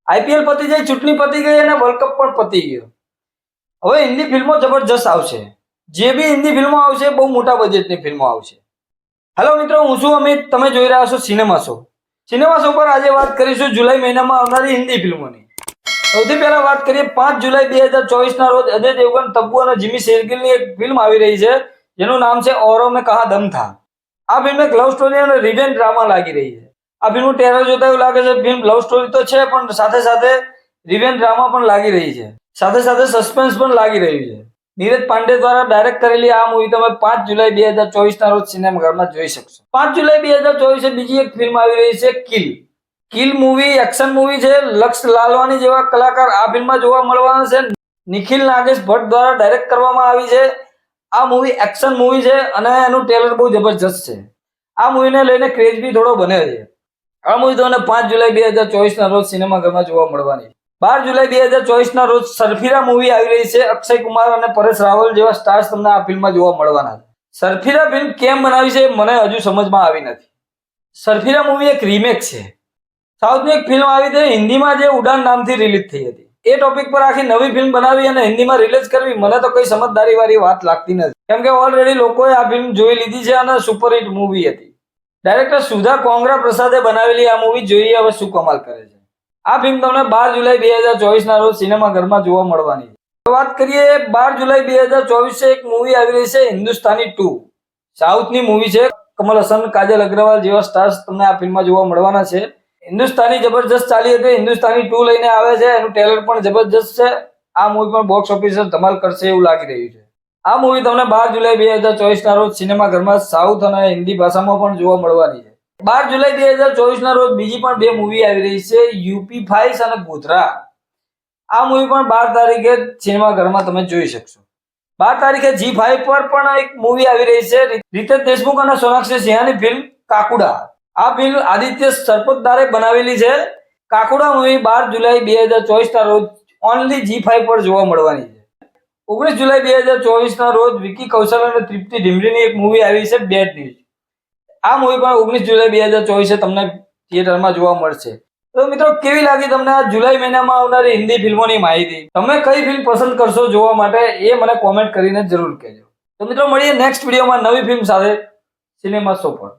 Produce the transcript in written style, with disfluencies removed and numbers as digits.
IPL પતી જાય, ચૂંટણી પતી ગઈ અને વર્લ્ડ કપ પણ પતી ગયો. હવે હિન્દી ફિલ્મો જબરજસ્ત આવશે. જે બી હિન્દી ફિલ્મો આવશે બહુ મોટા બજેટની ફિલ્મો આવશે. હેલો મિત્રો, હું છું અમિત. તમે જોઈ રહ્યા છો સિનેમા શો. સિનેમા શો પર આજે વાત કરીશું જુલાઈ મહિનામાં આવનારી હિન્દી ફિલ્મોની. સૌથી પહેલા વાત કરીએ 5 જુલાઈ 2024 ના રોજ અજય દેવગન, તબ્બુ અને જીમી શેરગિલની એક ફિલ્મ આવી રહી છે જેનું નામ છે ઔરોं में कहां दम था. આ ફિલ્મ એક લવ સ્ટોરી અને રિવેન્જ ડ્રામા લાગી રહી છે. આ ફિલ્મનું ટ્રેલર જોતા એવું લાગે છે ફિલ્મ લવ સ્ટોરી તો છે પણ સાથે સાથે રિવેન્જ ડ્રામા પણ લાગી રહી છે. સાથે સાથે સસ્પેન્સ પણ લાગી રહ્યું છે. નીરજ પાંડે દ્વારા ડાયરેક્ટ કરેલી આ મૂવી તમે 5 જુલાઈ 2024 ના રોજ સિનેમાઘરમાં જોઈ શકશો. 5 જુલાઈ 2024 બીજી એક ફિલ્મ આવી રહી છે kill. Kill movie action movie છે. લક્ષ લાલવાની જેવા કલાકાર આ ફિલ્મમાં જોવા મળવાના છે. નિખિલ નાગેશ ભટ્ટ દ્વારા ડાયરેક્ટ કરવામાં આવી છે. આ મૂવી એક્શન મૂવી છે અને એનું ટ્રેલર બહુ જબરજસ્ત છે. આ મૂવીને લઈને ક્રેઝ બી થોડો બને છે. આ મૂવી તમને 5 જુલાઈ 2024 ના રોજ સિનેમાઘરમાં જોવા મળવાની છે. 12 જુલાઈ 2024 ના રોજ સરફીરા મૂવી આવી રહી છે. અક્ષય કુમાર અને પરેશ રાવલ જેવા સ્ટાર્સ તમને આ ફિલ્મમાં જોવા મળવાના છે. સરફીરા ફિલ્મ કેમ બનાવી છે મને હજુ સમજમાં આવી નથી. સરફીરા મૂવી એક રીમેક છે. સાઉથની એક ફિલ્મ આવી હતી હિન્દીમાં જે ઉડાન નામથી રિલીઝ થઈ હતી. એ ટોપિક પર આખી નવી ફિલ્મ બનાવી અને હિન્દીમાં રિલીઝ કરવી મને તો કઈ સમજદારી વાળી વાત લાગતી નથી. કેમ કે ઓલરેડી લોકોએ આ ફિલ્મ જોઈ લીધી છે અને સુપરહિટ મૂવી હતી. ડાયરેક્ટર સુધા કોંગરા પ્રસાદે બનાવેલી આ મૂવી જોઈએ હવે શું કમાલ કરે છે. આ ફિલ્મ તમને 12 જુલાઈ 2024 ના રોજ સિનેમાઘરમાં જોવા મળવાની છે. વાત કરીએ 12 જુલાઈ 2024 એક મૂવી આવી રહી છે હિન્દુસ્તાની 2. સાઉથની મૂવી છે. કમલ હસન, કાજલ અગ્રવાલ જેવા સ્ટાર્સ તમને આ ફિલ્મમાં જોવા મળવાના છે. હિન્દુસ્તાની જબરજસ્ત ચાલી હતી. હિન્દુસ્તાની 2 લઈને આવે છે. એનું ટ્રેલર પણ જબરજસ્ત છે. આ મૂવી પણ બોક્સ ઓફિસ પર ધમાલ કરશે એવું લાગી રહ્યું છે. આ મૂવી તમને 12 જુલાઈ 2024 ના રોજ સિનેમાઘરમાં સાઉથ અને હિન્દી ભાષામાં પણ જોવા મળવાની છે. 12 જુલાઈ 2024 ના રોજ બીજી પણ બે મૂવી આવી રહી છે યુપી ફાઇલ્સ અને ગોધરા. આ મૂવી પણ 12 તારીખે સિનેમાઘરમાં તમે જોઈ શકશો. 12 તારીખે G5 પર પણ એક મૂવી આવી રહી છે રીતેશ દેશમુખ અને સોનાક્ષી સિંહાની ફિલ્મ કાકુડા. આ ફિલ્મ આદિત્ય સરપોતદારે બનાવેલી છે. કાકુડા મૂવી 12 જુલાઈ 2024 ના રોજ ઓનલી G5 પર જોવા મળવાની છે. 19 જુલાઈ 2024 ના રોજ વિકી કૌશલ અને તૃપ્તિ ઢીમરીની એક મૂવી આવી છે બેડ ન્યૂઝ. આ મૂવી પણ 19 જુલાઈ 2024 તમને થિયેટરમાં જોવા મળશે. તો મિત્રો, કેવી લાગી તમને આ જુલાઈ મહિનામાં આવનારી હિન્દી ફિલ્મોની માહિતી? તમે કઈ ફિલ્મ પસંદ કરશો જોવા માટે એ મને કોમેન્ટ કરીને જરૂર કહેજો. તો મિત્રો, મળીએ નેક્સ્ટ વિડીયોમાં નવી ફિલ્મ સાથે સિનેમા શો પર.